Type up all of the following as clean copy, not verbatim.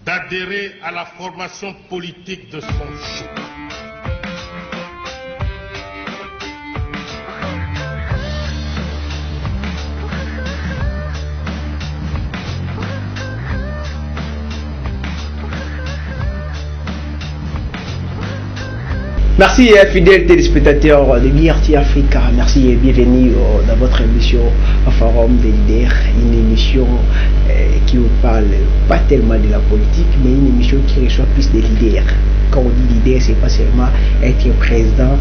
d'adhérer à la formation politique de son choix. Merci fidèles téléspectateurs de BRT Africa, merci et bienvenue dans votre émission Forum des leaders, une émission qui vous parle pas tellement de la politique, mais une émission qui reçoit plus des leaders. Quand on dit leader, c'est pas seulement être président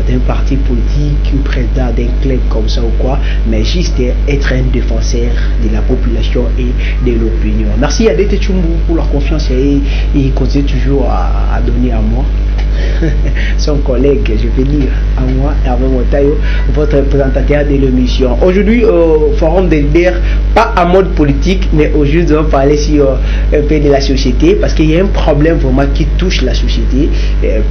d'un parti politique, ou président d'un club comme ça ou quoi, mais juste être un défenseur de la population et de l'opinion. Merci à Dete Chumbu pour leur confiance et il continue toujours à donner à moi. Son collègue, je vais dire à moi, Hervé Motayo, votre présentateur de l'émission. Aujourd'hui, au Forum des leaders, pas en mode politique, mais aujourd'hui, on va parler sur un peu de la société, parce qu'il y a un problème vraiment qui touche la société,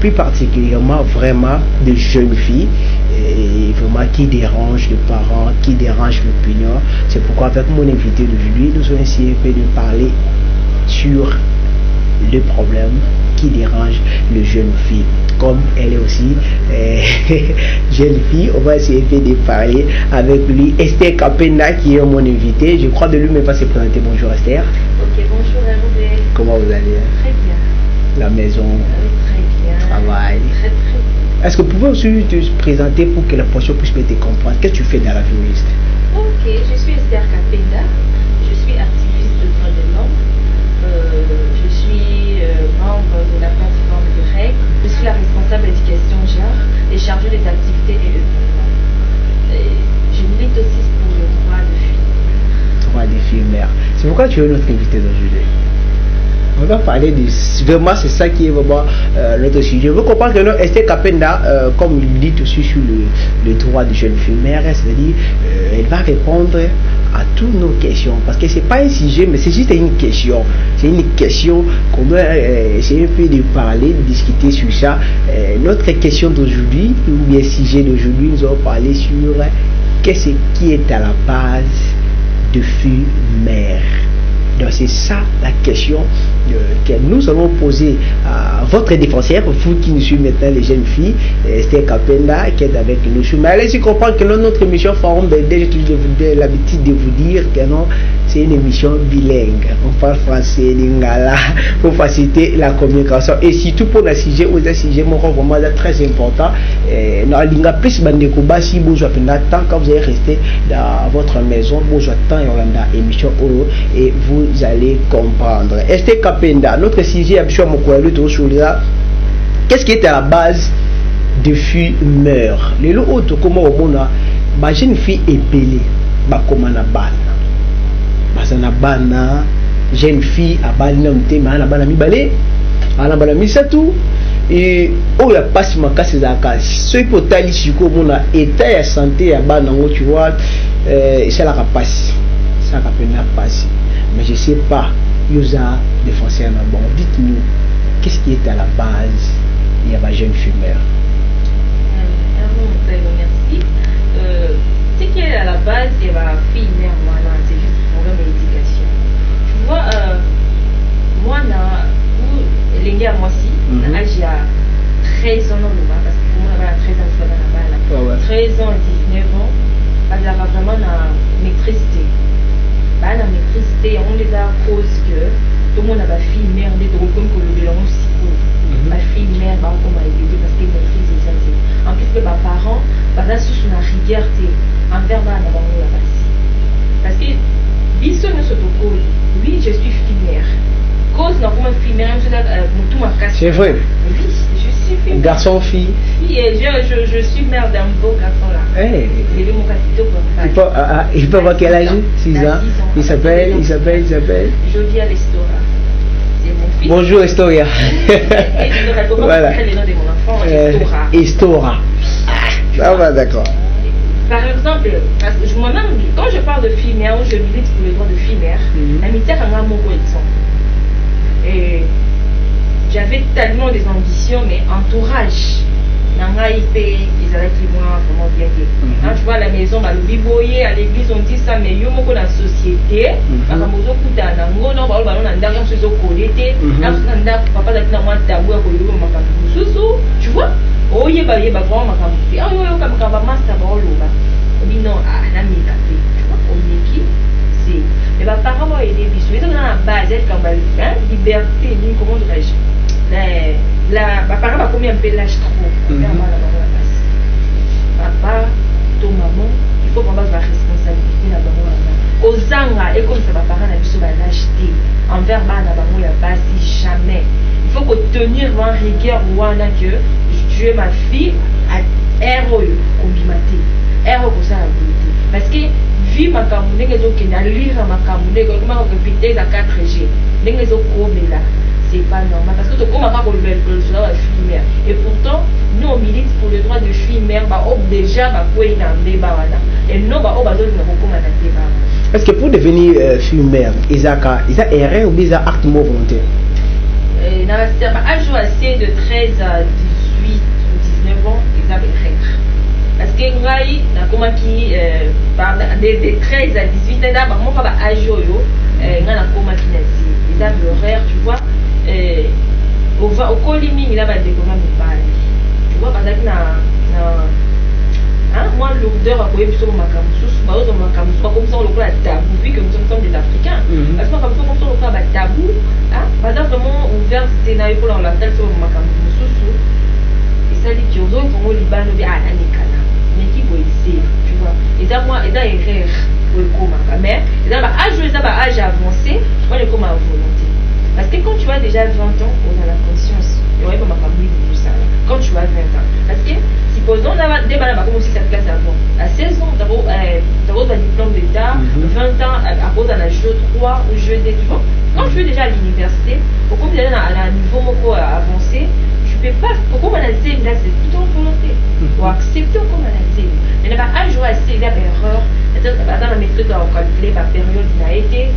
plus particulièrement vraiment de jeunes filles, et vraiment qui dérange les parents, qui dérange l'opinion. C'est pourquoi avec mon invité d'aujourd'hui, nous allons essayer de parler sur le problème qui dérange les jeunes filles. Comme elle est aussi jeune fille, on va essayer de parler avec lui. Esther Kapenda qui est mon invité. Je crois de lui mais pas se présenter. Bonjour Esther. Ok, bonjour Hervé. Comment vous allez? Très bien. La maison, Très bien. Travail. Très bien. Est-ce que vous pouvez aussi te présenter pour que la personne puisse te comprendre? Qu'est-ce que tu fais dans la vie, Esther? Ok, je suis Esther Kapenda. Je suis activiste de droits de l'homme. Je suis membre de la plateforme de REC. Je suis la responsable d'éducation genre et chargée des activités et je milite aussi pour le droit de filles. Droit des filles mères. C'est pourquoi tu es notre invité d'aujourd'hui. On va parler de... Vraiment, c'est ça qui est vraiment notre sujet. Je veux comprendre que notre Esther Kapenda, comme il dit aussi sur le droit des jeunes filles mères, c'est-à-dire elle va répondre à toutes nos questions. Parce que c'est pas un sujet, mais c'est juste une question. C'est une question qu'on doit essayer un peu de parler, de discuter sur ça. Notre question d'aujourd'hui, ou bien sujet d'aujourd'hui, nous allons parler sur qu'est-ce qui est à la base de filles mères. Donc c'est ça la question que nous allons poser à votre défenseur, vous qui nous suivez maintenant, les jeunes filles, Esther Kapenda qui est avec nous. Mais allez-y comprendre que notre émission Forum des leaders, j'ai l'habitude de vous dire que non, c'est une émission bilingue. On parle français, lingala, pour faciliter la communication. Et surtout pour le sujet, ou un sujet vraiment très important. Dans l'inga plus bandeko basi bourgeois tant que vous allez rester dans votre maison, bourgeois temps et on a émission et vous allez comprendre. Esther Kapenda, notre sujet qu'est-ce qui est à la base de filles meurent? Les autres comment au monde ma jeune fille est belée, bah comment na bana, bah ça na bana jeune fille a bana mte ma na bana mi balé, ana bana mi ça tout et oh ya passe ma casse za casse. Ce potali chiko mona état ya santé ya bana ngo tu vois c'est la passe, ça Kapenda passe. Mais je ne sais pas, Yosa défenseur bon, dites-nous, qu'est-ce qui est à la base? Il y a ma jeune fille mère. Merci. Ce qui est à la base, il y a ma fille mère, moi, c'est juste pour problème d'éducation. Tu vois, moi, l'année à moi aussi, j'ai 13 ans, parce que pour moi, il y a 13 ans, 13 ans et 19 ans, il y a vraiment une maîtrise. Bah, la maîtrise, on les a à cause que tout le monde a ma fille mère, des drôles comme le bilan aussi. Ma fille mère, bah, on m'a aidé parce qu'elle maîtrise les santé. En plus, que mes parents, bah, là, sous une rigueur, envers ma maman, la base. Parce que, biso ne se tocole. Oui, je suis fille mère. Cause, non, comme fille mère, je tout ma casse. C'est vrai. Oui, je suis fille mère. Garçon, fille. Je suis mère d'un beau garçon là. Hey. Il peut avoir quel âge? 6 ans. Il s'appelle Jovial Estora. C'est mon fils. Bonjour Estoria. Voilà. Le nom de mon enfant, Estora. Estora. Ça va, d'accord. Par exemple, moi-même, quand je parle de fille mère, je milite pour les droits de fille mère, la militaire a un mot exemple. Et j'avais tellement des ambitions, mais entourage. Nanga IP, ils allaient moi vraiment bien dit. Quand tu vois à la maison, le biboyer, à l'église, on dit ça, mais il y a beaucoup dans la société. nda papa da tina moi tabou ya koyeba makambo mususu tu vois oyeba vraiment makambo te oyo kamaka master ba oloba obi non na mika te tu vois omeki c'est mais ba parents vont aider biso ils ont dans la base elle comme liberté ni comment dirais-je la ba parents ba combien un peu l'âge trop papa ton maman il faut qu'on va la responsabilité na bango wana ozanga et comme ça ba parents na biso ba l'acheter envers bana bango ya basi jamais il faut que tenir en rigueur wana que tu es ma fille à héros kombimate héros ko ça la vérité parce que vie makambo ndenge ezokende lire makambo ndenge okoma vitesse à 4G ndenge ezokomela c'est pas normal parce que tu commences à relever le droit de fille mère et pourtant nous on milite pour le droit de fille mère bah déjà bah quoi il a et non bah bah d'autres ne recommandent pas. Est-ce que pour devenir fille mère ils ont erré ou ils ont acte volontaire? Dans un jour assez de 13 à 18 ou 19 ans ils ont erré parce que ngai na comment qui de 13 à 18 ans bah moi pas âge yo ngai na comment qui na ils ont l'horaire tu vois au colimi il a pas découvert mes balles tu vois parce que moi l'odeur a coupé sur ma camus bah aux ma camus comme ça on le voit tabou vu que nous sommes des Africains parce que comme ça on le voit tabou par exemple vraiment ouvert c'était na pour la tête sur ma camus et ça dit que aux autres vont au Liban bien à Nikana mais qui peut essayer tu vois et ça moi et ça erreur pour le coma mais et ça bah âge avancé moi le coma volonté. Parce que quand tu as déjà 20 ans, on a la conscience. Il n'y aurait pas ma famille pour ça. Quand tu as 20 ans. Parce que, supposons, on a des balles, comme si ça te place avant. À 16 ans, tu as un diplôme d'État. 20 ans, à cause d'un jeu 3 ou jeu D. Tu vois, quand tu es déjà à l'université, au comme tu es à un niveau avancé, tu ne peux pas. Pourquoi on a dit là, c'est plutôt en volonté. Pour accepter comme on a dit. Mais il n'y a pas un jour assez, il y a une erreur. Dans la méthode, on calcule par période, il a été.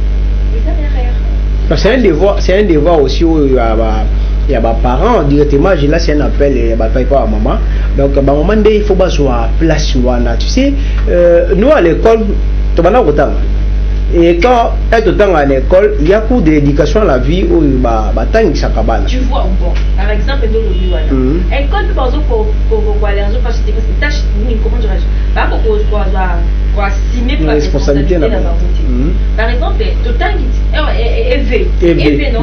Il y a une erreur. C'est un devoir aussi où il y a des parents directement, là c'est un appel, il y a papa et maman. Donc à un moment donné, il faut pas soit place tu sais, nous à l'école, tu vas autant. Et quand tu es à l'école, il y a cours d'éducation à la vie où il y a tu vois, bon, par exemple, dans le bureau, l'école, par exemple, pour aller en parce que c'est une tâche, comment dirais-je, pas pour assumer la responsabilité dans la routine. Par exemple, tout le temps,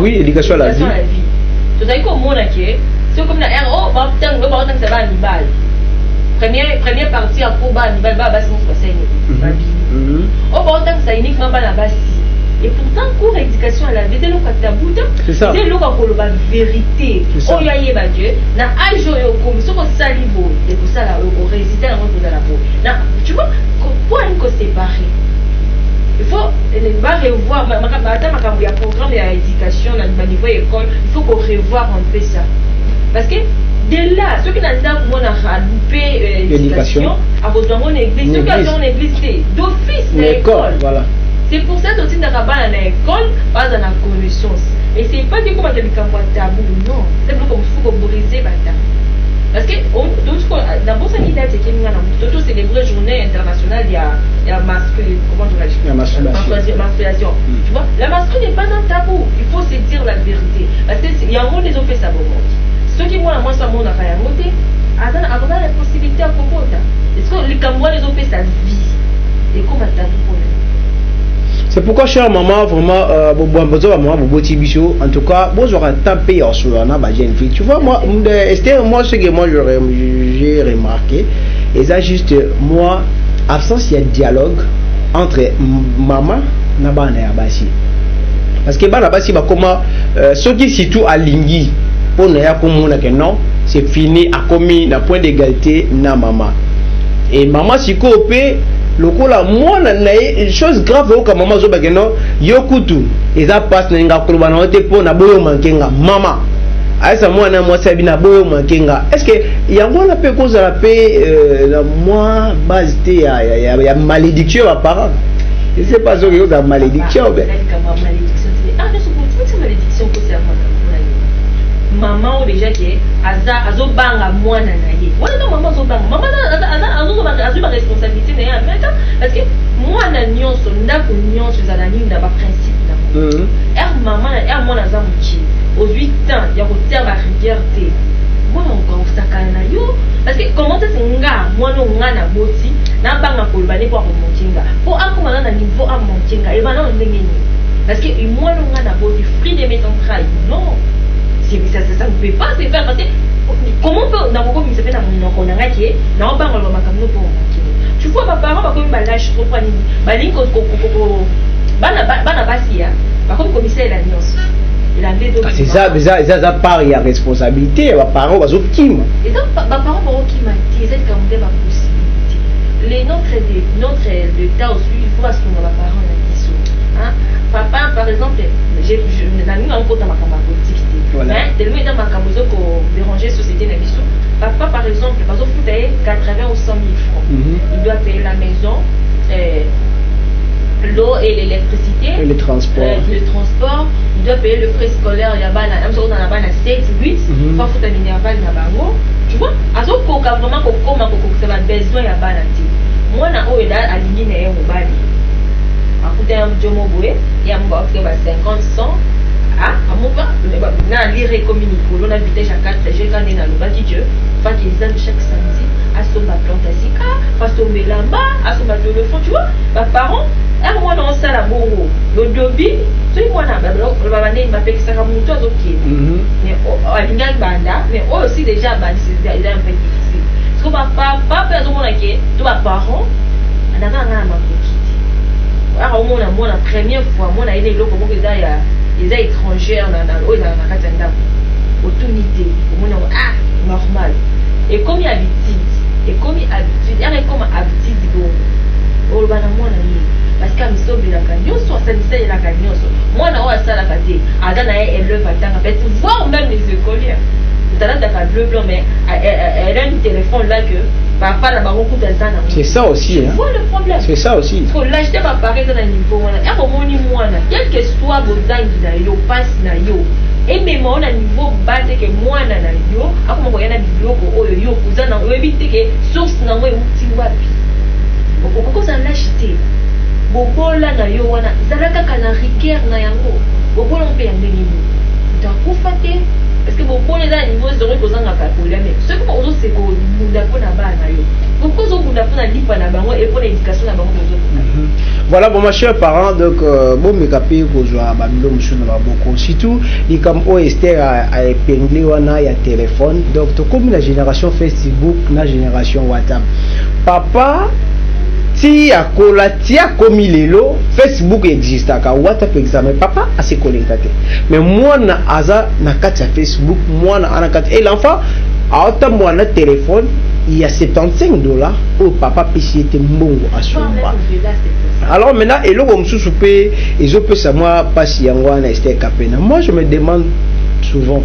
oui, éducation à la vie. Tout à coup, mon acquis, c'est comme la RO, ça va à Nibal. Première partie à Koba, Nibal, c'est oh bon tant que ça uniquement pas la base et pourtant cours éducation à la vie c'est le cas tabou c'est ça c'est le cas pour la vérité oh ya yeba Dieu na âge yo comme ce qu'on salibo et pour ça là au résister dans la peau na tu vois pourquoi il faut séparer il faut pas revoir ma programme d'éducation à niveau école il faut qu'on revoir un peu ça parce que de là, ceux qui n'ont pas loupé l'éducation, à cause de mon église, ceux qui ont une église, c'est d'office dans l'école. Voilà. C'est pour ça que tu n'as pas dans l'école, pas dans la connaissance. Et c'est pas que comme tu as tabou, non. C'est pour qu'il faut briser le tabou. Parce que dans bon sens, c'est surtout célébrer journée internationale, il y a menstruation. Tu vois, la menstruation n'est pas un tabou. Il faut se dire la vérité. Parce qu'il y a un monde qui ont fait ça pour moi. Ceux qui moi ça mon affaire monter avant la possibilité à propos est-ce que les Camerounais ils ont fait sa vie et comment t'as vu c'est pourquoi chère maman vraiment en tout cas bon j'aurais tapé en sur la jeune fille tu vois moi Esther moi ce que moi j'ai remarqué et ça juste moi absence il y a dialogue entre maman na Abassi parce que Abassi va comment ceux qui surtout à Lingui pour ne non c'est fini à commis d'un point d'égalité na maman et maman si coopé le coup là moi une chose grave au maman zo bageno yokutu et ça passe n'inga kurubana ote pour na boyo mankenga maman aisa moi na moi sabi na boyo mankenga est-ce que yango na pe cause la paix la moi base il y a malédiction à parents je sais pas ce que y a malédiction malédiction que c'est maman déjà qui azobanga mwana na ye wana non maman azobanga maman azobanga responsabilité na ye ameka parce que mwana nyonso ndako nyonso ezala nini na ba principe na maman mwana za moki aujourd'hui temps il y a côté ba rivière té moi on sakana yo parce que comment ça nga moi no nga na boti na banga ko ba ne pour montinga pour akoma na niveau à montinga et ba na ndenge ni parce que moi no nga na boti free de mes entrailles non c'est ça ne peut pas se faire parce que comment peut na ko mi se fait na monoko na ngaki na banga lo makamno pour montinga tu vois mes parents ba ko ba lâche trop pas ni ba linko ko bana basi ya ba ko commissaire la nyonso. C'est ça part il y a responsabilité les parents aux optimes et donc les parents vont qui m'attirer c'est comme des possibilités les notre l'état aussi il faut parce que nos parents hein papa par exemple j'ai n'ami encore dans ma politique mais tellement dans ma camozo ko déranger société na biso papa par exemple parce que faut 80 ou 100 000 francs il doit payer la maison l'eau et l'électricité, le transport, il doit payer le frais scolaire, il y a pas la 7, 8, pas foutre à minerval, il y a pas tu vois, à ce qu'on a vraiment ça va besoin, il y a pas moi, on a aligné les mobile. À côté un jomo boé, il y a un box qui va 50, 100. Ah, à mon pas, on a lire et communiquer, on a vitesse à 4, j'ai gagné dans le bâti Dieu, pas qu'ils aiment chaque samedi, à son plante à sika, à son là-bas, à son le fond, tu vois, mes parents. Un moment dans ça la bongo le dobi tout le monde a le babane il m'a fait que ça comme tout ok mais alinga banda mais aussi déjà bandi c'est un peu difficile parce que papa personne mon aké tout ba parents andaka ngana makokiti alors moi la première fois moi na ile loko boko za ya les étrangères na na katanda opportunité moi ah normal et comme il habitude et comme habitude bon au bana moi na parce que misobe la canyon soit sanitaire la canyon moi na wa sala kate aga na élève atanga fait voir même les écoliers tout à l'heure d'accord bleu blanc mais elle a un téléphone là que papa na bango kuta zana c'est ça aussi hein voilà le problème c'est ça aussi faut l'acheter pas pareil dans un niveau voilà ya komoni mwana quel que soit bozangi na yo passe na yo et même on a niveau bas que mwana na yo akoma ko yana biloko oyo yo kuzana oyebi que source na moi uti wapi okoko ça l'acheter bobola na yo wana zalaka kana ricaire na yango bobola mpe ya ndenge nini utakufa te parce que bobola eza na niveau zero kozanga kakolia mais soki ozoseka obunda mpo na bana yo pourquoi ozobunda mpo na lipa na bango et mpo na éducation na bango ozobunda voilà bon ma chère parent donc bomeka mpe kozwa babilo mosusu na baboko surtout likambo oyo Esther a épinglé wana ya téléphone donc tokomi na génération Facebook na génération WhatsApp papa si a komi lelo Facebook existe aka WhatsApp examen papa a se connecté mais moi na aza na kati ya Facebook moi na ana kati et l'enfant a autant moi na téléphone il y a $75 au papa pisi était mbongo à somba alors maintenant et logo msusu pe ezo pesa moi pasi yango na Esther Kapena moi je me demande souvent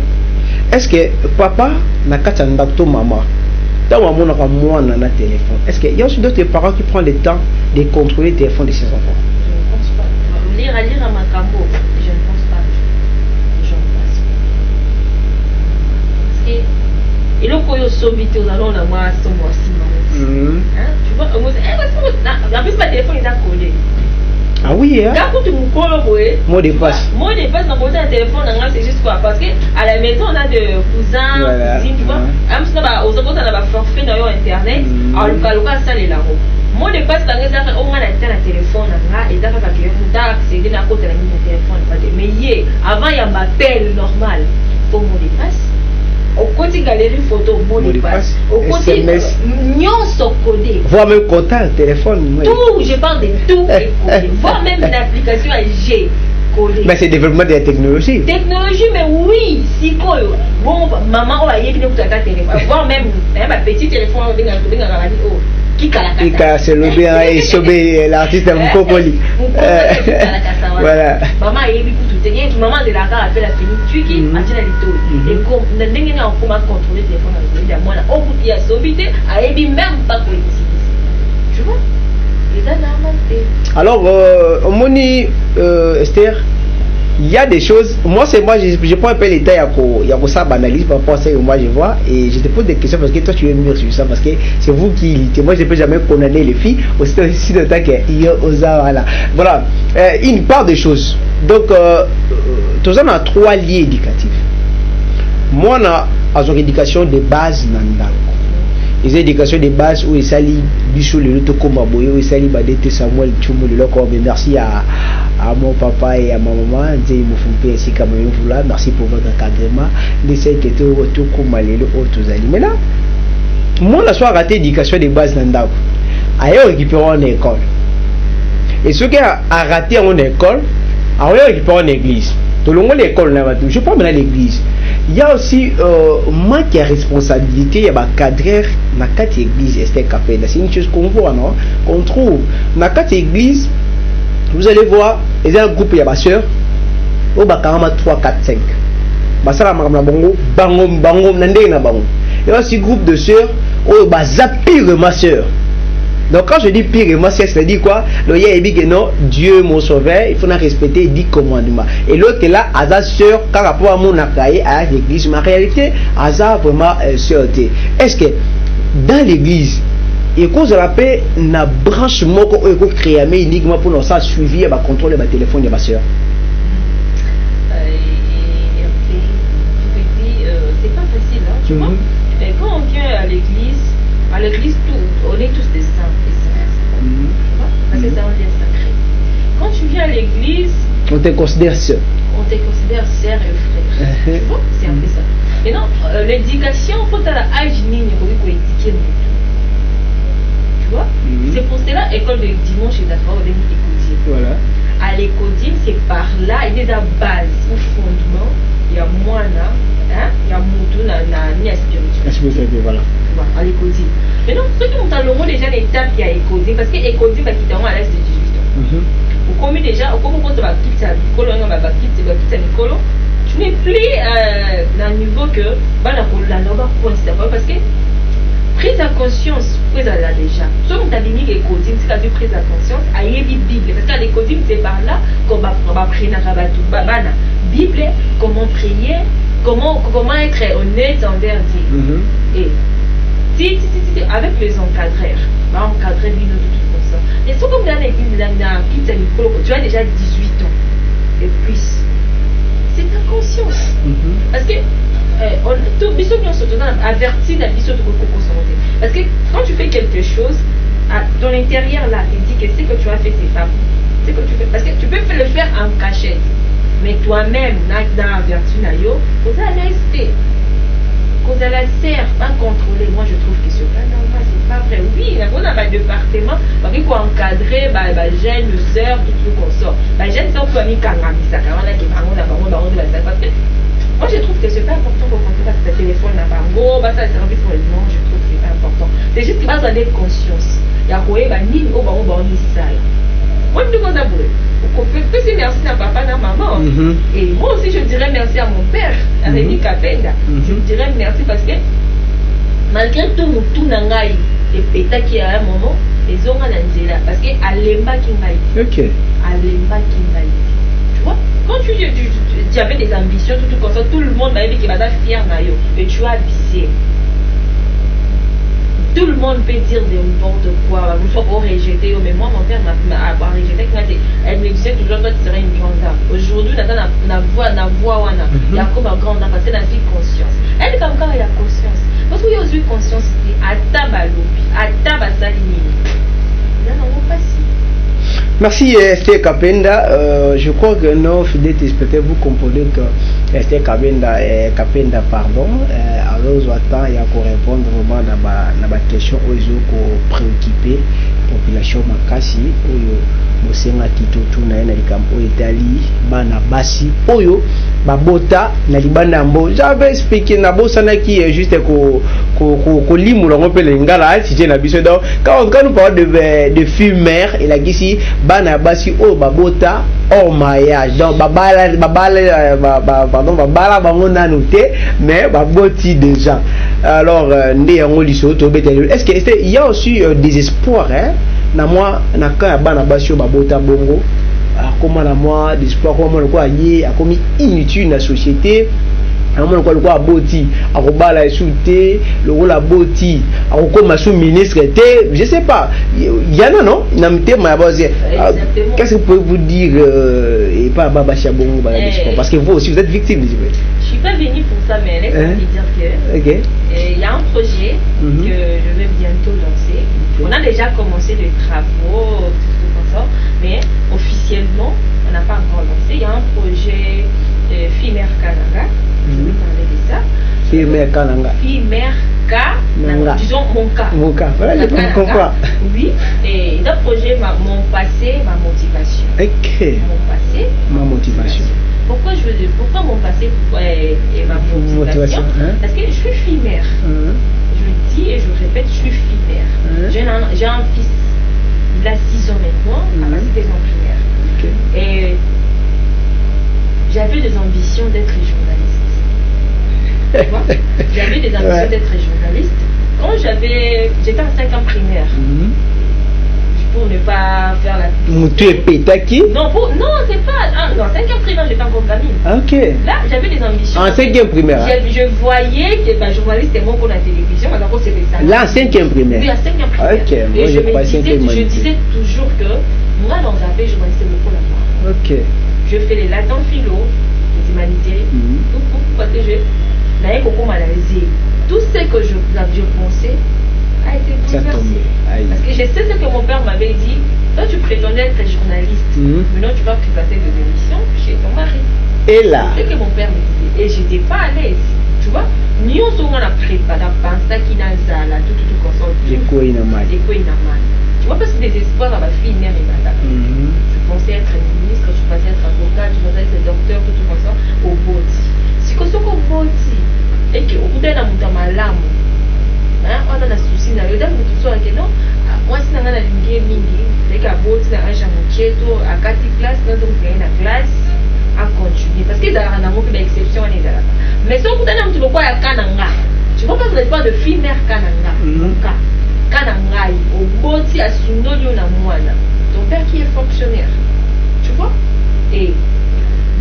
est-ce que papa na kati ya ndakto mama dans mon mwana na téléphone est-ce qu'il y a aussi d'autres parents qui prennent le temps de contrôler le téléphone de ses enfants? Je ne pense pas. Lire à ma cambo, je ne pense pas. Je ne pense pas. Parce que et le koyo sobité aux allons la moi son moi si tu vois en plus ma téléphone est collé. Ah oui, hein? Mot de passe. Mot de passe, dans le téléphone, c'est juste quoi? Parce qu'à la maison, on a des cousins, cousines, tu vois. On a un forfait dans Internet. Alors, le cas, ça, les là-haut. Mot de passe, on a un téléphone, et ça, on a accédé à côté de la téléphone. Mais avant, il y a un appel normal pour mot de passe. Au côté galerie photo, mot de passe. Au côté nyonso codé. Voir même contact, téléphone. Tout, je parle de tout. Voir même l'application G codé. Mais c'est le développement de la technologie. Technologie, mais oui, si quoi. Bon, maman, on va y aller pour ta téléphone. Voir même un petit téléphone, on va Ika c'est le bien et Sobé l'artiste Mukokoli. Voilà. Maman est bien tout maman de la gare appelle la fille tu qui a dit la lito et comme dans dernier on commence à contrôler le téléphone à moi là au bout il y a Sobité a même pas quoi ici. Tu vois? Et ça normal. Alors Moni Esther il y a des choses, moi je prends un peu l'état, il y a ça banalise par rapport à ça que moi je vois et je te pose des questions parce que toi tu es mieux sur ça parce que c'est vous qui luttez. Moi je ne peux jamais condamner les filles aussi de temps qu'il y a aux voilà, il parle des choses donc tout ça on a 3 liens éducatifs moi na azo éducation de base na ndako. Les éducations de base où il s'allie biso le to koma boye où il s'allie badete Samuel Tchumbo le loko. Merci à mon papa et à ma maman Nzei Mufumpe ainsi qu'à mon voula. Merci pour votre encadrement. N'essaye que tout koma le autres ali. Mais là moi la soir raté éducation de base na ndako. Ailleurs récupérer en école. Et ce qui a raté en école, ailleurs récupérer en église. Tout le monde l'école là je pas dans l'église. Il y a aussi moi qui a responsabilité, il y a un cadreur dans quatre églises Esther Kapenda. C'est une chose qu'on voit, non? Qu'on trouve dans quatre églises. Vous allez voir, il y a un groupe, il y a ma soeur, au Bakarama 3, 4, 5. Basala Maramla Bango, Bango, Nande na Bango. Il y a aussi un groupe de sœurs, au Bazapire ma soeur. Donc quand je dis pire et moi c'est ça dit quoi? Le yé dit que non, Dieu mon sauveur, il faut respecter les 10 commandements. Et l'autre est là, Aza sœur, car rapport à mon accueil à l'église, ma réalité, Aza vraiment sœurté. Est-ce que dans l'église, et qu'on se rappelle, na branche moko qu'on crée mais uniquement pour nous ça suivi, bah contrôler ma téléphone de ma sœur. C'est pas facile, hein, tu vois. Mais quand on vient à l'église, on est tous des saints. Parce que c'est un lieu sacré. Quand tu viens à l'église, on te considère sœur. On te considère sœur et frère. Tu vois, c'est un peu ça. Et non, l'éducation, il faut à la âge ligne pour éduquer. Tu vois, c'est pour cela l'école de dimanche et d'abord on est écodier. Voilà. À l'écodier, c'est par là, il y a la base, au fondement, il y a moina, il y a moutou, il y a spirituel. Voilà. À l'écodier. Mais non, ceux qui ont talonné déjà l'étape qui a écodier, parce que écodier va quitter à l'âge de 18 ans. Au commun déjà, au commun quand tu vas quitter à l'école, tu n'es plus dans le niveau que parce que prise à conscience, prise à la déjà. Soit on t'a dit que l'écodier, c'est que prise à conscience, à y Bible, parce que l'écodier c'est par là qu'on va prendre la Bible, comment prier, comment être honnête envers Dieu. Et si, avec les encadreurs, on va encadrer lui de tout comme ça. Et c'est comme dans l'église, tu as déjà 18 ans. Et puis, c'est ta conscience. Parce que, tout bisou bien surtout averti la bisou de conscience. Parce que quand tu fais quelque chose, dans l'intérieur là, il dit que ce que tu as fait, c'est pas bon. C'est que tu fais. Parce que tu peux le faire en cachette. Mais toi-même, dans la vertu, vous allez rester. Quand elle la sert, pas contrôler, moi je trouve que c'est pas normal, c'est pas vrai. Oui, on a un département, il faut encadrer, jeunes, sœurs, tout ce qu'on sort. Jeunes sœurs, pour mis Kangamisa, parce que moi je trouve que c'est pas important pour contrôler ta téléphone, n'a pas gros, ça service pour le nom, je trouve que c'est pas important. C'est juste qu'il va donner conscience. Il y a quoi, ni au baron, ni ça. Moi je demande à vous. Merci à papa et à maman. Et moi aussi je dirais merci à mon père, à Rémi Kapenda. Je dirais merci parce que malgré tout nangai et péta qui a un moment, les ont là parce que Alemba Kingai. Ok. Alemba Kingai. Tu vois, quand tu avais des ambitions, tout comme ça, tout le monde m'a dit qu'il va être fier nayo et tu as visé. Tout le monde peut dire n'importe quoi, vous soyez rejeté, mais moi mon père m'a rejeté, elle me disait toujours toi tu serais une grande dame. Aujourd'hui, on a voix, il y a comme un grand dame parce qu'elle a fait conscience. Elle comme quand elle a conscience. Parce qu'il y a aussi conscience, à tabalobi, à tabasalini. Là, non, pas si. Merci Esther Kapenda. Je crois que nos fidèles téléspectateurs vous comprenez que Esther Kapenda, pardon, alors j'attends il y a qu'on répondre vraiment dans ma question aux autres préoccupés population makasi oyo mosenga kitutu na ena likambo Italie bana basi oyo babota na libanda mbo j'avais expliqué na bosana qui est juste ko limula ngope lengala si na biso donc quand nous parle de fumeur et la ici bana basi oyo babota hors mariage donc babala bango nanu te mais baboti déjà alors ndé yango liso to betel est-ce que il y a aussi des espoirs hein na moi na ka bana basi babota bongo comment na moi d'espoir comment quoi yé a commis inutile la société amona quoi le boti akobala shooter le rôle boti akoma sous ministre était je sais pas il y en a non namité ma base qu'est-ce que vous pouvez vous dire et pas baba chabongo parce que vous aussi vous êtes victime je suis pas venue pour ça mais laisse-moi dire que il y a un projet que je vais bientôt lancer. On a déjà commencé les travaux tout comme ça mais officiellement on n'a pas encore lancé. Il y a un projet Fimer Kananga. Je vais parler de ça. Fimer Kananga. Fimer Kananga. Disons mon cas. Mon cas. Voilà, je comprends. Oui. Et le projet, mon passé, ma motivation. Ok. Mon passé, ma motivation. Pourquoi mon passé et ma motivation Parce que je suis fille mère. Je dis et je répète, je suis fille mère. J'ai un fils. Il a 6 ans maintenant. À passer des ans primaire. Et j'avais des ambitions d'être journaliste. Tu vois? J'avais des ambitions d'être journaliste. Quand j'étais en 5e primaire, pour ne pas faire la publicité. Tu es pétaki? Non, c'est pas. Non, 5e primaire, j'étais encore gamine. Ok. Là, j'avais des ambitions. En 5e primaire? Je voyais que journaliste était bon pour la télévision. Alors, c'est ça. Là, en 5e primaire? Oui, en 5e primaire. Ok. Et je disais toujours que moi, dans un pays, journaliste, c'est beaucoup la moi. Ok. Je fais les latins philo, les humanités, parce que tout ce que je pensais a été bouleversé. Parce que je sais ce que mon père m'avait dit. Toi, tu prétendais être journaliste. Maintenant, tu vas passer de l'émission chez ton mari. Et là? C'est ce que mon père me disait. Et je n'étais pas à l'aise. Tu vois? Nous, on a préparé la qui n'a pas tout comme ça. J'ai quoi il a mal. Tu vois, parce que des espoirs à ma fille, mère et madame. Tu pensais être ministre, tu pensais être avocat, tu pensais être docteur, tout comme ça, au boti. Si que ce qu'on boti, et qu'au bout d'un amour, malamu, on a un souci, on a tout ça, non, moi, si on a une game mini, et qu'à boti, on a un chamoukieto, à 4 classes, on a donc une classe, à continuer. Parce qu'il y a un amour qui est exception, on est là. Mais si on a un amour, il y a Kananga. Tu vois pas que l'espoir de fille mère Kananga. Kanangai, au boti à Sunolio na Moana, ton père qui est fonctionnaire, tu vois. Et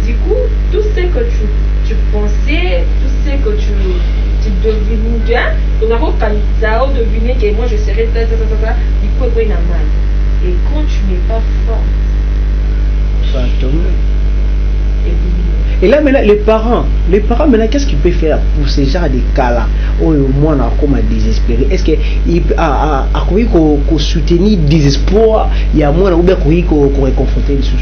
du coup, tout ce que tu pensais, tout ce que tu devinais, on a deviné que moi je serais ça, du coup, il y a mal. Et quand tu n'es pas fort, ça tombe. Et là maintenant les parents maintenant qu'est-ce qu'ils peuvent faire pour ces genres de cas-là? Au moins on a comme à désespérer. Est-ce que à qu'on soutenir désespoir, il y a moins ou bien qu'on réconforter les sous?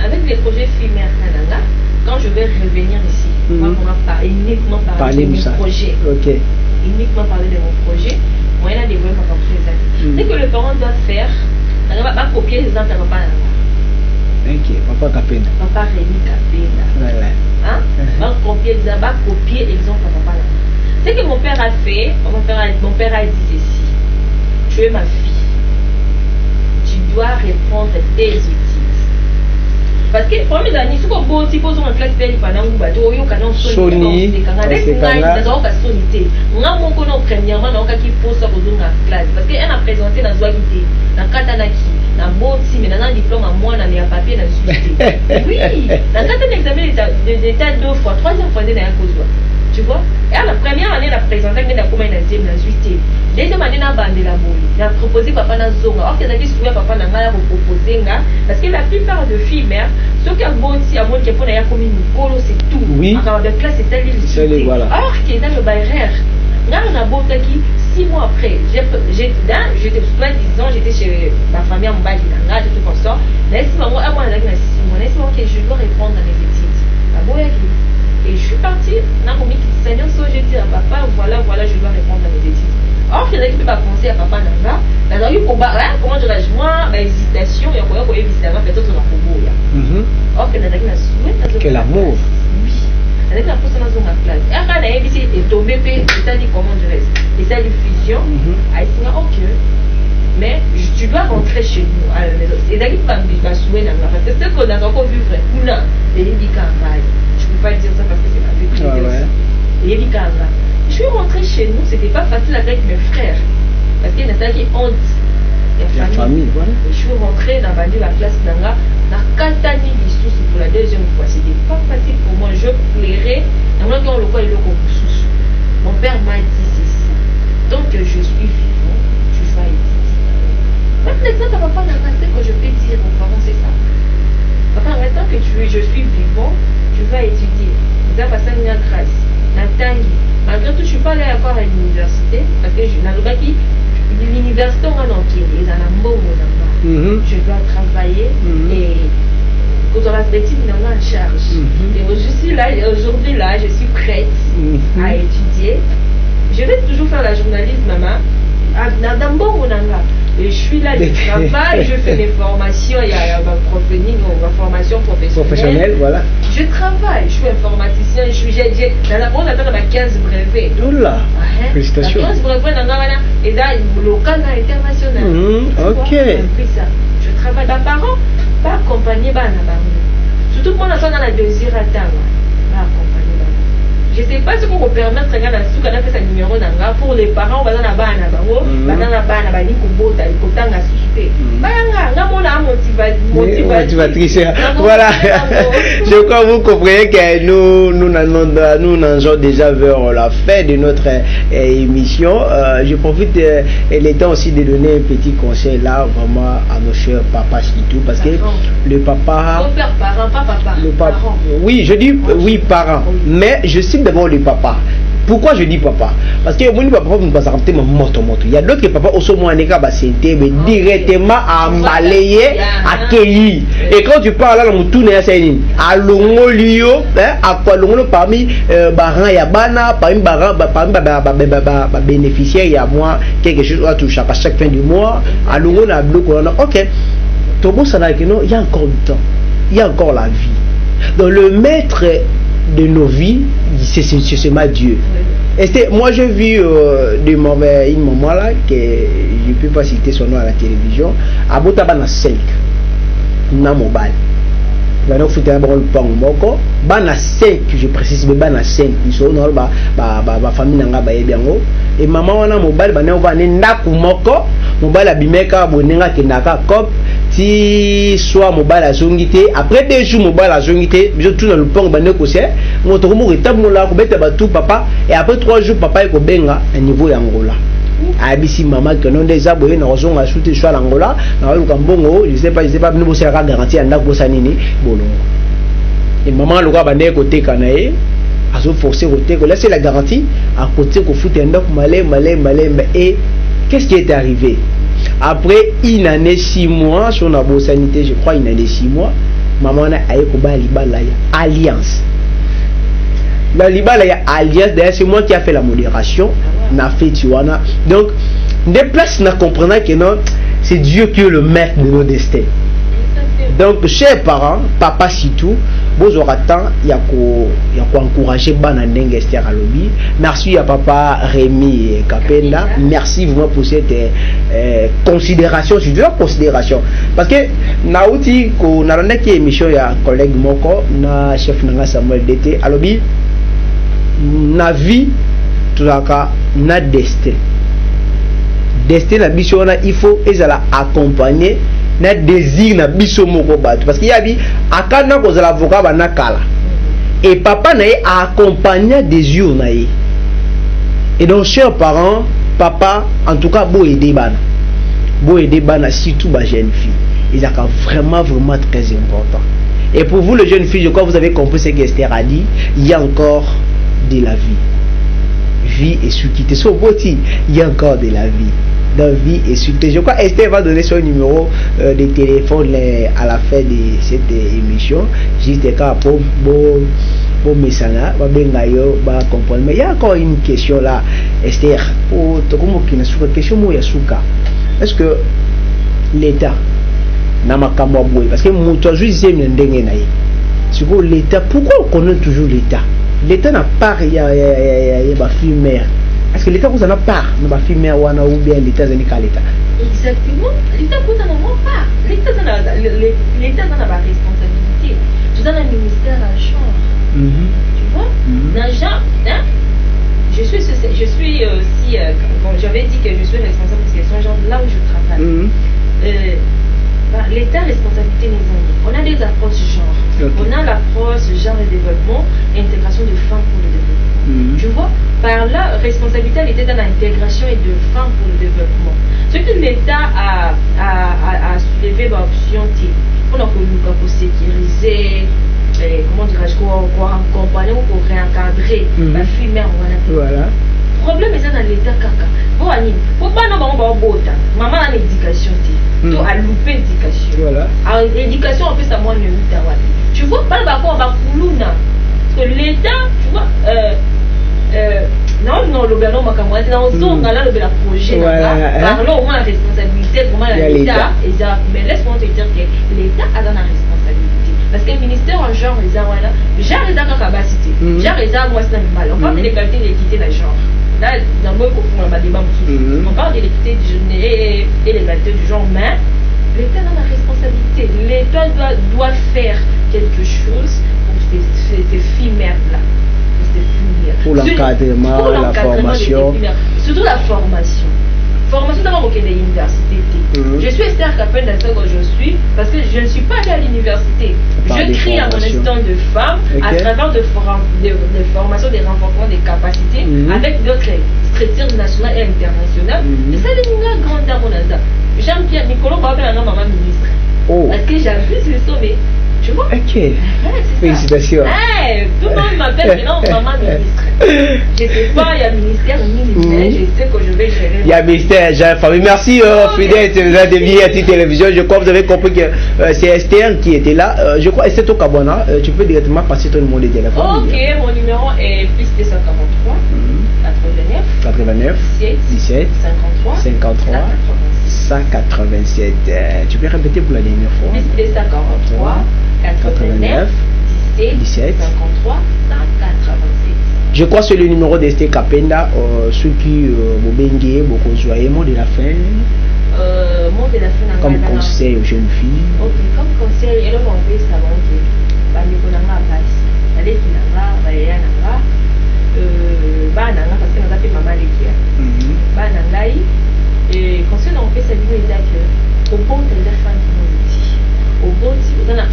Avec les projets Fimer Kananga, quand je vais revenir ici, moi on va uniquement parler de mon projet. Ok. Uniquement parler de mon projet. Moi il y a des vrais parents. C'est que le parent doit faire, on va pas copier les exemples à papa. Ok, papa Kapenda. Papa Rémi Kapenda. Voilà. Hein? Va copier l'exemple à papa là. C'est que mon père a fait, mon père a dit ceci. Tu es ma fille. Tu dois répondre tes outils. Parce que pour mes amis, si vous avez en classe belle pendant que vous avez un Sony, premièrement, classe parce qu'elle a présenté dans la dans Katanaki, dans Boti, mais dans un diplôme à moi, dans les papiers, dans le oui, dans un examen d'état 2 fois, 3e fois, dans la cause. Tu vois? Et à la première année, elle a présenté que la commune a dit, deuxième année, elle a bandé la boule. Elle a proposé papa dans Zonga. Or, qu'elle a dit, souvent, papa n'a pas proposé, parce que la plupart de filles mères, ceux qui ont Boti, à moi, qui ont la commune, c'est tout. Oui. Alors, de classe, c'est telle ville. Or, qui est dans le Bayrère. Là, on a Botaki, 6 mois après, j'étais soi-disant, j'étais chez ma famille en bas, tout comme ça. Laisse-moi, moi, laisse-moi que je dois répondre à mes études. Et je suis partie, j'ai dit à papa, voilà, je dois répondre à mes études. Or, il y en a qui ne peuvent pas penser à papa Nanga. Comment dirais-je, moi, hésitation, il y a quoi, évidemment, peut-être dans le robot. Or, il y en a qui n'ont quel amour. Oui. Il y en a qui n'ont pas classe. Et quand la ABC est tombée, c'est-à-dire comment dirais-je, c'est-à-dire fusion, elle dit, ok. Mais tu dois rentrer chez nous à la maison. Et d'ailleurs, tu vas souhaiter Nanga. Parce que c'est qu'on a encore vu vrai. Oula, et il dit je ne peux pas dire ça parce que c'est ma vie privée. Et il dit je suis rentrée chez nous, c'était pas facile avec mes frères. Parce qu'il y en a qui honte. La famille. Voilà. Et je suis rentrée dans la classe Nanga, dans Katani Lissous pour la 2e fois. C'était pas facile pour moi. Je pleurais. Dans le on le voit, il le sous. Mon père m'a dit ceci. Tant que je suis vivant, tu vas étudier. Même l'exemple à papa n'a pas ce que je peux dire aux parents, c'est ça. Papa, tant que je suis vivant, tu vas étudier. Nous avons passé une grâce. Malgré tout, je ne suis pas allée encore à l'université parce que je n'ai pas dit l'université, on a je dois travailler et quand on a l'étude, on a en charge. Et je suis là, aujourd'hui là, je suis prête à étudier. Je vais toujours faire la journalisme, maman. Et je suis là, je travaille, je fais mes formations, il y a ma formation professionnelle. Voilà. Je travaille, je suis informaticien, on attend 15 brevets. Oula, félicitations. 15 brevets, et là, local et international. Ok. Je travaille, mes parents, pas accompagner, surtout quand on a dans la désir à temps, pas accompagner. Je ne sais pas ce qu'on peut permettre de faire sa numéro pour les parents, on va dans la banane, motivatrice. Voilà. Je crois que vous comprenez que nous n'enjons déjà vers la fin de notre émission. Je profite le temps aussi de donner un petit conseil là vraiment à nos chers papas surtout parce que le papa. Faut faire parent, pas papa. Le papa. Oui, je dis oui parents, mais je cite d'abord le papa. Pourquoi je dis papa? Parce que mon papa ne va pas s'arrêter moto. Il y a d'autres papas au sommet mais directement à balayer, à accueillir. Et quand tu parles là, on tourne à l'ongolio, à quoi l'ongolio parmi baran et bana, parmi bénéficiaires, il y a moi quelque chose à toucher à chaque fin du mois. À l'ongolio, à bloc, ok. Tout le monde s'en a dit non, il y a encore du temps, il y a encore la vie. Donc le maître de nos vies, c'est ma Dieu. Moi j'ai vu de mauvais une moment là que je ne peux pas citer son nom à la télévision. À Botabana 5 na mobile. Bana futa ba le pang moko bana 5 je précise mais bana 5 ils sont dans ba famille nanga ba yebiango et maman wana mobile bana va ne ndaku moko mobile abimeka bonenga kenaka cop ti soit mobile azongité après 2 jours mobile azongité je tout dans le pang bana ko c'est moto ko mo retamola ko beta ba tout papa et après 3 jours papa ko benga à niveau ya Angola. Abisi maman que non des abonnés na ozonga shooter soit l'Angola na luka mbongo je sais pas nous c'est la garantie anda ko sanini bolongo et maman luka bande côté kanae azo forcer côté ko laisser la garantie à côté ko foutre anda ko malé et qu'est-ce qui est arrivé après une année 6 mois sur la bonne sanité je crois une année 6 mois maman na aye ko ba libala ya alliance. La Libala y a alliance, d'ailleurs c'est moi qui a fait la modération, n'a fait Tiwana. Donc, des places n'a comprenant que non, c'est Dieu qui est le maître de nos destins. Donc, chers parents, papa surtout, vous aurez temps, il y a quoi encourager Banandeng Esther à lobby. Merci à papa Rémi Kapenda. Merci vraiment pour cette considération, je veux dire considération. Parce que, Naouti, qu'on a une émission, il y a un collègue Moko, na chef Nanga Samuel Dété, à lobby. Na vie tout ça na destin na biso na il faut ezala accompagner na désir na biso moko bato parce qu'il y a bi akana ko zala avocat bana kala et papa na accompagner désir na ye et donc chers parents papa en tout cas beau aider bana surtout ba jeune fille ils a vraiment très important et pour vous les jeunes filles je crois que vous avez compris ce qu'Esther a dit il y a encore de la vie et succité. So beauty, il y a encore de la vie. Dans vie et succité. Je crois que Esther va donner son numéro de téléphone à la fin de cette émission. Juste quand pour message, va comprendre. Mais il y a encore une question là, Esther. Pour question est-ce que l'État n'a pas boy parce que moi juste l'État, pourquoi on connaît toujours l'État? L'État n'a pas ma fille mère. Est-ce que l'État vous en a part ma fille mère ou bien l'État n'est qu'à l'État? Exactement. L'État vous en a pas. L'État dans la responsabilité. Tu donnes un ministère à genre. Tu vois? Dans genre, je suis aussi bon, j'avais dit que je suis responsable de ces genre là où je travaille. L'État responsabilité nous on a des approches genre. Okay. On a l'approche genre et développement et intégration de femmes pour le développement. responsabilité était dans l'intégration et de femmes pour le développement. Ce que l'État a soulevé l'option pour sécuriser, comment dirais-je, pour accompagner ou pour réencadrer la fille mère. Voilà. Problème est dans l'État caca. Pour Annie, pour pas non bota. Maman a l'éducation tu as loupé l'éducation. Voilà. Alors l'éducation en plus à moi ne tu vois pas d'accord on va coulouna. Parce que l'État, tu vois non le gouvernement m'a camarade dans son là le projet parlons au moins la responsabilité vraiment l'État mais laisse-moi te dire que l'État a dans la responsabilité parce que le ministère en genre les a voilà genre les a capacité genre les a moi c'est mal on parle de l'égalité et l'équité de genre là dans moi qu'on va débat on parle de l'équité du genre et l'égalité du genre mais l'État a la responsabilité l'État doit faire quelque chose pour ces filles mères là pour l'encadrement, la formation. Surtout la formation. Formation d'abord au l'université. Je suis Esther Kapenda que je suis parce que je ne suis pas allée à l'université. Je crée à mon instant de femme à travers des formations, des renforcements des capacités avec d'autres structures nationales et internationales. Et ça, c'est une grande dame. Jean-Pierre Nicolas va appeler un maman ministre. Parce que j'ai vu le sommet. Tu vois? Ok. Félicitations. Tout le monde m'appelle maintenant maman ministre. Je ne sais pas, il y a ministère ni ministère, je sais que je vais gérer. Il y a ministère, j'ai famille. Merci Fidèle, tu nous as dévié à cette télévision. Je crois que vous avez compris que c'est Esther qui était là. Je crois Esther Tokabwana, tu peux directement passer ton numéro de téléphone. Ok, mon numéro est plus 243 89 17 53 187. Tu peux répéter pour la dernière fois? Plus 243 89 17 53 187. Je crois que c'est le numéro d'Esther Kapenda. Ceux qui vous benguez, beaucoup joyeux, mot de la fin. Mot de la fin. Comme conseil aux jeunes filles. Ok, comme conseil, et là on fait ça. Parce que nous avons fait maman les et conseil on fait ça que au bon de la fin du au bon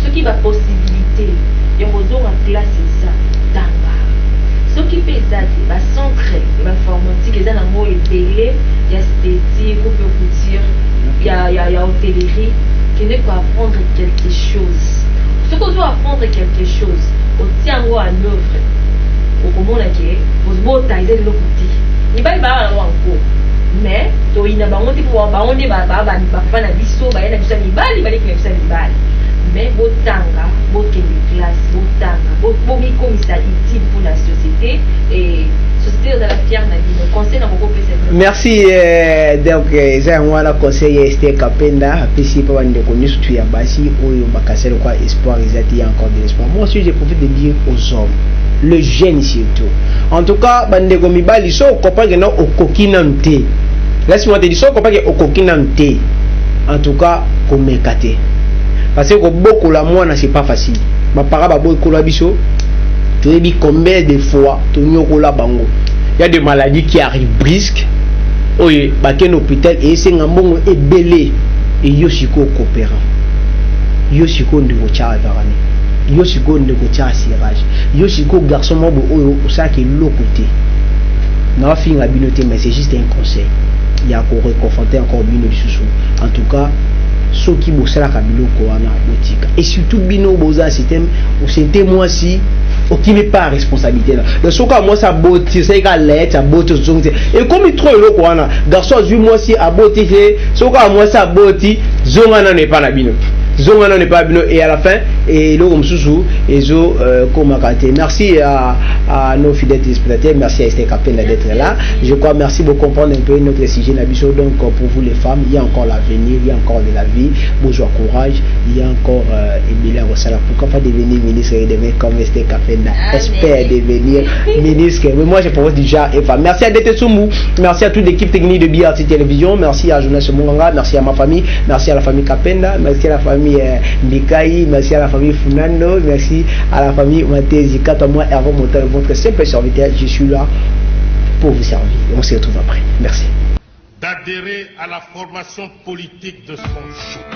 ce qui va possibilité il y a en classe ça tanga ce qui fait ça va centrer va informatique les en mot et belé il y a esthétique on peut dire il y a hôtellerie qui ne peut apprendre quelque chose ce qu'on doit apprendre quelque chose au tient en œuvre au comment là qui est au beau taille de l'autre il va encore mais to ina bango ti pour ba onde ba fa na biso ba ena biso mibali ba leki biso mibali mais botanga bokende classe botanga bomi komisa utile pour la société et société de la fière na bino conseil na beaucoup pesa. Merci donc ça moi la conseil Esther Kapenda apesi pa bande ko nyusu tu ya basi oyo bakaselo kwa espoir izati encore de l'espoir. Moi aussi je profite de dire aux hommes le jeune surtout en tout cas bande ko mibali so comprendre que non okokina nte. Laisse-moi te dire, si on comprend que au en tout cas, comme écarté. Parce que beaucoup la moine, c'est pas facile. Ma parole, beaucoup la biso. Tu as dit combien de fois tu as bango. Il y a des maladies qui arrivent brisques. Oui, baken hôpital et c'est un bon et belé. Et yoshiko coopérant. Yoshiko de gocha varani. Yoshiko de gocha sirage. Yoshiko garçon mobo au sac et l'autre côté. Non, fin à binoté, mais c'est juste un conseil. Il y a encore réconforter encore bino du sous. En tout cas, ceux qui bossent la cabilo koana boutique et surtout bino boza système au c'était moi si qui n'est pas responsabilité là. Le soka moi ça botti c'est égal lettre ça botti et comme il trouve le koana garçon 8 mois si à botti soka moi ça botti zongana n'est pas la bino. Zongana n'est pas bino et à la fin et le comme sous et zo comme merci à nos fidèles téléspectateurs, merci à Esther Kapenda d'être là. Je crois merci de comprendre un peu notre sujet Nabiso. Donc pour vous les femmes, il y a encore l'avenir, il y a encore de la vie. Bonjour courage, il y a encore Emilia Rossala. Pourquoi pas devenir ministre et devenir comme Esther Kapenda? Espère devenir ministre. Mais moi je propose déjà Eva. Merci à Dete Soumou, merci à toute l'équipe technique de BRT Télévision, merci à Jonas Mouranga, merci à ma famille, merci à la famille Kapenda, merci à la famille Mbikaï, merci à la famille Funano, merci à la famille Matezi. Quant à moi, Hervé Montal, votre simple serviteur, je suis là pour vous servir. On se retrouve après. Merci. D'adhérer à la formation politique de son choix.